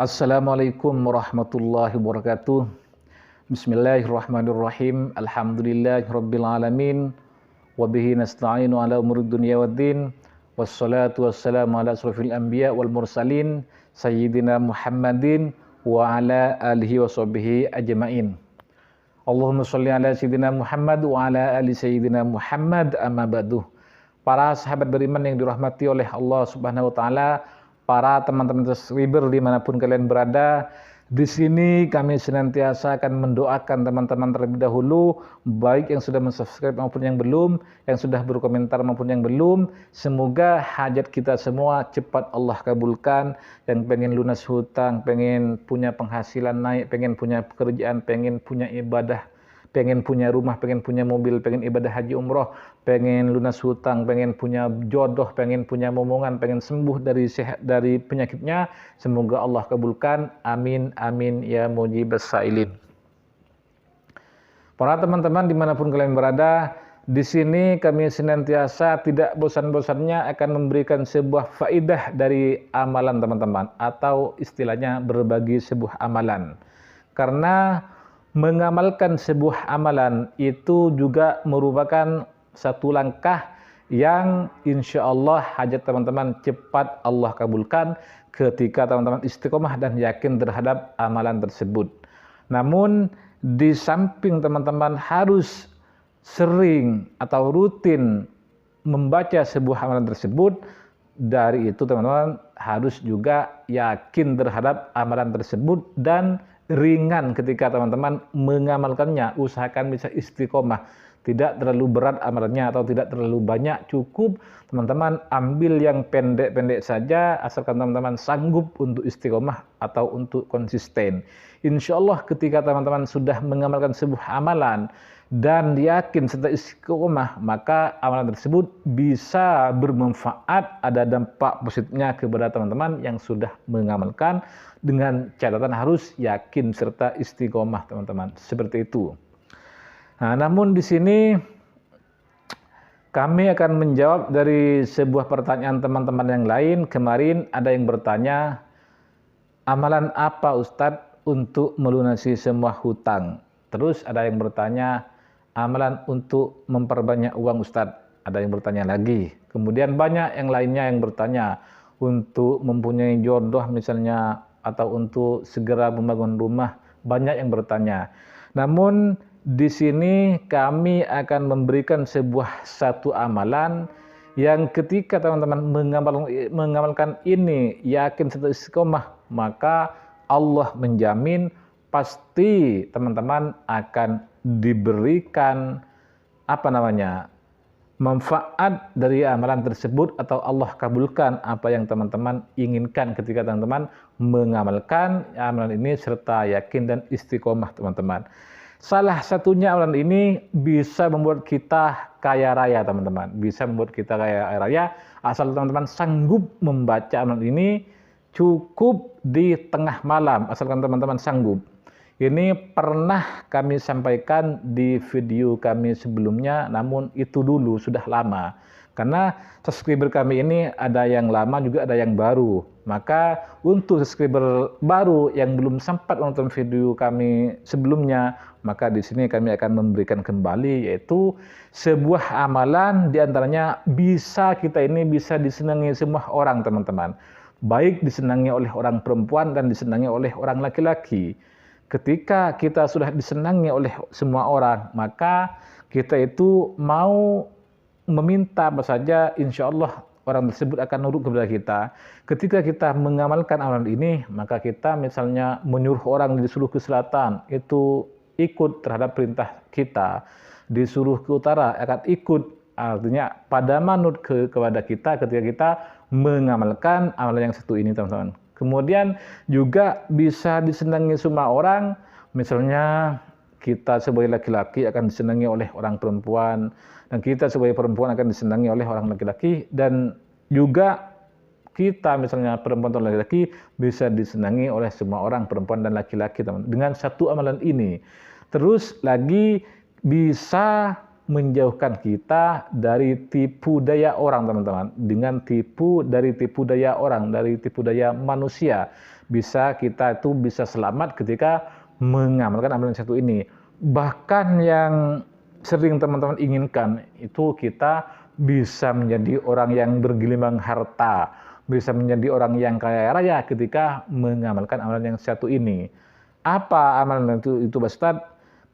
Assalamualaikum warahmatullahi wabarakatuh. Bismillahirrahmanirrahim. Alhamdulillahirabbil alamin. Wa bihi nasta'inu ala umurid dunya waddin. Wassalatu wassalamu ala asrofil anbiya wal mursalin sayyidina Muhammadin wa ala alihi wa sahbihi ajmain. Allahumma sholli ala sayyidina Muhammad wa ala ali sayyidina Muhammad, amma ba'du. Para sahabat beriman yang dirahmati oleh Allah Subhanahu wa taala, para teman-teman subscriber dimanapun kalian berada, di sini kami senantiasa akan mendoakan teman-teman terlebih dahulu, baik yang sudah mensubscribe maupun yang belum, yang sudah berkomentar maupun yang belum. Semoga hajat kita semua cepat Allah kabulkan. Yang pengen lunas hutang, pengen punya penghasilan naik, pengen punya pekerjaan, pengen punya ibadah, pengen punya rumah, pengen punya mobil, pengen ibadah haji umroh, pengen lunas hutang, pengen punya jodoh, pengen punya momongan, pengen sembuh dari sehat dari penyakitnya. Semoga Allah kabulkan. Amin amin ya mujibas sailin. Para teman-teman dimanapun kalian berada, di sini kami senantiasa tidak bosan-bosannya akan memberikan sebuah faidah dari amalan teman-teman, atau istilahnya berbagi sebuah amalan. Karena mengamalkan sebuah amalan itu juga merupakan satu langkah yang insya Allah hajat teman-teman cepat Allah kabulkan ketika teman-teman istiqomah dan yakin terhadap amalan tersebut. Namun di samping teman-teman harus sering atau rutin membaca sebuah amalan tersebut, dari itu teman-teman harus juga yakin terhadap amalan tersebut dan ringan ketika teman-teman mengamalkannya. Usahakan bisa istiqomah, tidak terlalu berat amalannya atau tidak terlalu banyak, cukup teman-teman ambil yang pendek-pendek saja, asalkan teman-teman sanggup untuk istiqomah atau untuk konsisten. Insya Allah ketika teman-teman sudah mengamalkan sebuah amalan dan yakin serta istiqomah, maka amalan tersebut bisa bermanfaat, ada dampak positifnya kepada teman-teman yang sudah mengamalkan, dengan catatan harus yakin serta istiqomah teman-teman. Seperti itu. Nah, namun di sini kami akan menjawab dari sebuah pertanyaan teman-teman yang lain. Kemarin ada yang bertanya, amalan apa Ustadz untuk melunasi semua hutang? Terus ada yang bertanya, amalan untuk memperbanyak uang Ustadz. Ada yang bertanya lagi. Kemudian banyak yang lainnya yang bertanya untuk mempunyai jodoh misalnya, atau untuk segera membangun rumah. Banyak yang bertanya. Namun di sini kami akan memberikan satu amalan yang ketika teman-teman mengamalkan ini yakin serta istiqomah, maka Allah menjamin pasti teman-teman akan diberikan manfaat dari amalan tersebut, atau Allah kabulkan apa yang teman-teman inginkan ketika teman-teman mengamalkan amalan ini serta yakin dan istiqomah teman-teman. Salah satunya amalan ini bisa membuat kita kaya raya teman-teman, bisa membuat kita kaya raya asal teman-teman sanggup membaca amalan ini cukup di tengah malam, asalkan teman-teman sanggup. Ini pernah kami sampaikan di video kami sebelumnya, namun itu dulu sudah lama. Karena subscriber kami ini ada yang lama juga ada yang baru. Maka untuk subscriber baru yang belum sempat menonton video kami sebelumnya, maka di sini kami akan memberikan kembali, yaitu sebuah amalan diantaranya bisa disenangi semua orang teman-teman. Baik disenangi oleh orang perempuan dan disenangi oleh orang laki-laki. Ketika kita sudah disenangi oleh semua orang, maka kita itu mau meminta apa saja, insya Allah orang tersebut akan nurut kepada kita. Ketika kita mengamalkan amalan ini, maka kita misalnya menyuruh orang disuruh ke selatan, itu ikut terhadap perintah kita. Disuruh ke utara, akan ikut. Artinya pada manut kepada kita ketika kita mengamalkan amalan yang satu ini teman-teman. Kemudian juga bisa disenangi semua orang, misalnya kita sebagai laki-laki akan disenangi oleh orang perempuan, dan kita sebagai perempuan akan disenangi oleh orang laki-laki, dan juga kita misalnya perempuan atau laki-laki bisa disenangi oleh semua orang perempuan dan laki-laki teman, dengan satu amalan ini. Terus lagi bisa menjauhkan kita dari tipu daya orang, teman-teman. Dengan tipu daya orang, dari tipu daya manusia. bisa kita itu bisa selamat ketika mengamalkan amalan satu ini. Bahkan yang sering teman-teman inginkan itu kita bisa menjadi orang yang bergelimang harta, bisa menjadi orang yang kaya raya ketika mengamalkan amalan yang satu ini. Apa amalan itu Ustaz?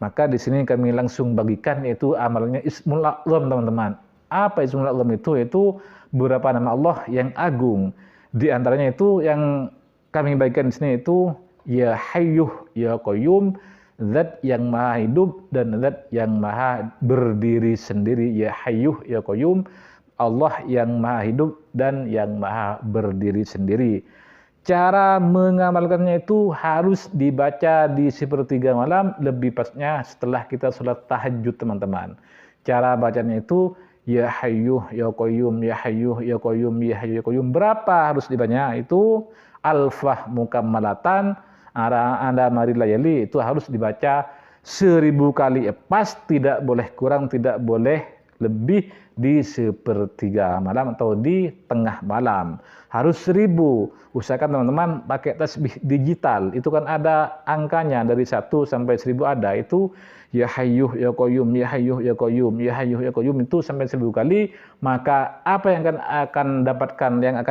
Maka di sini kami langsung bagikan yaitu amalannya Ismul A'zam teman-teman. Apa Ismul A'zam itu? Itu beberapa nama Allah yang agung. Di antaranya itu yang kami bagikan di sini itu Ya Hayyuh Ya Qayyum, zat yang maha hidup dan zat yang maha berdiri sendiri. Ya Hayyuh Ya Qayyum, Allah yang maha hidup dan yang maha berdiri sendiri. Cara mengamalkannya itu harus dibaca di sepertiga malam, lebih pasnya setelah kita sholat tahajud teman-teman. Cara bacanya itu Ya Hayyuh Ya Qayyum, Ya Hayyuh Ya Qayyum, Ya Hayyuh Ya Qayyum. Berapa harus dibaca? Itu alfah mukammalatan Anda mari layali, itu harus dibaca 1000 kali. Pas, tidak boleh kurang, tidak boleh lebih di sepertiga malam atau di tengah malam. Harus 1000. Usahakan teman-teman pakai tasbih digital. Itu kan ada angkanya dari 1 sampai 1000 ada. Itu Ya Hayyuh Ya Qayyum, Ya Hayyuh Ya Qayyum, Ya Hayyuh Ya Qayyum itu sampai 1000 kali. Maka apa yang akan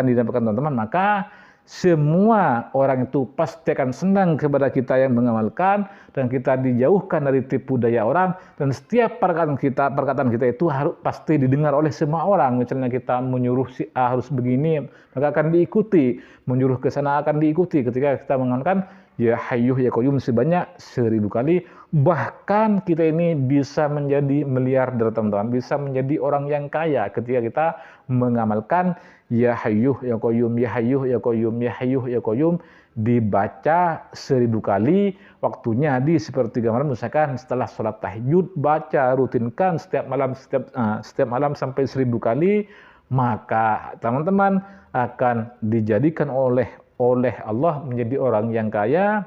didapatkan teman-teman? Maka semua orang itu pasti akan senang kepada kita yang mengamalkan, dan kita dijauhkan dari tipu daya orang, dan setiap perkataan kita itu harus pasti didengar oleh semua orang. Misalnya kita menyuruh si A harus begini, maka akan diikuti, menyuruh ke sana akan diikuti ketika kita mengamalkan Ya Hayyuh Ya Qayyum sebanyak 1000 kali. Bahkan kita ini bisa menjadi miliarder teman-teman, bisa menjadi orang yang kaya ketika kita mengamalkan Ya Hayyuh Ya Qayyum, Ya Hayyuh Ya Qayyum, Ya Hayyuh Ya Qayyum dibaca 1000 kali. Waktunya di sepertiga malam, misalkan setelah sholat tahajud, baca, rutinkan setiap malam sampai 1000 kali. Maka teman-teman akan dijadikan oleh Allah menjadi orang yang kaya,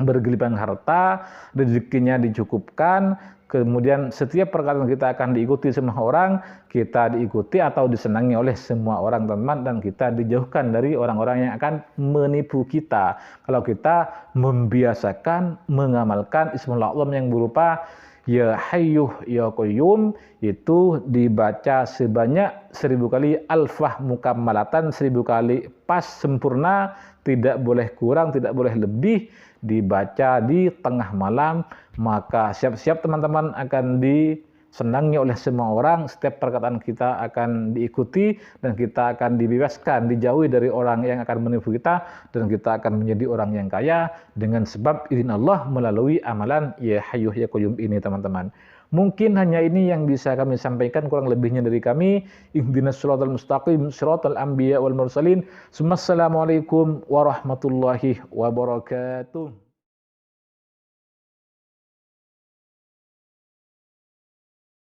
bergelimpang harta, rezekinya dicukupkan, kemudian setiap perkataan kita akan diikuti semua orang, kita diikuti atau disenangi oleh semua orang teman-teman, dan kita dijauhkan dari orang-orang yang akan menipu kita. Kalau kita membiasakan mengamalkan Ismul A'zam yang berupa Ya Hayyuh Ya Qayyum itu dibaca sebanyak 1000 kali, alfah mukammalatan 1000 kali pas sempurna, tidak boleh kurang, tidak boleh lebih, dibaca di tengah malam. Maka siap-siap teman-teman akan disenangi oleh semua orang, setiap perkataan kita akan diikuti, dan kita akan dibebaskan, dijauhi dari orang yang akan menipu kita, dan kita akan menjadi orang yang kaya dengan sebab izin Allah melalui amalan Ya Hayyuh Ya Qayyum ini teman-teman. Mungkin hanya ini yang bisa kami sampaikan, kurang lebihnya dari kami. Ihdinas shiratal mustaqim, shiratal anbiya wal mursalin. Assalamualaikum warahmatullahi wabarakatuh.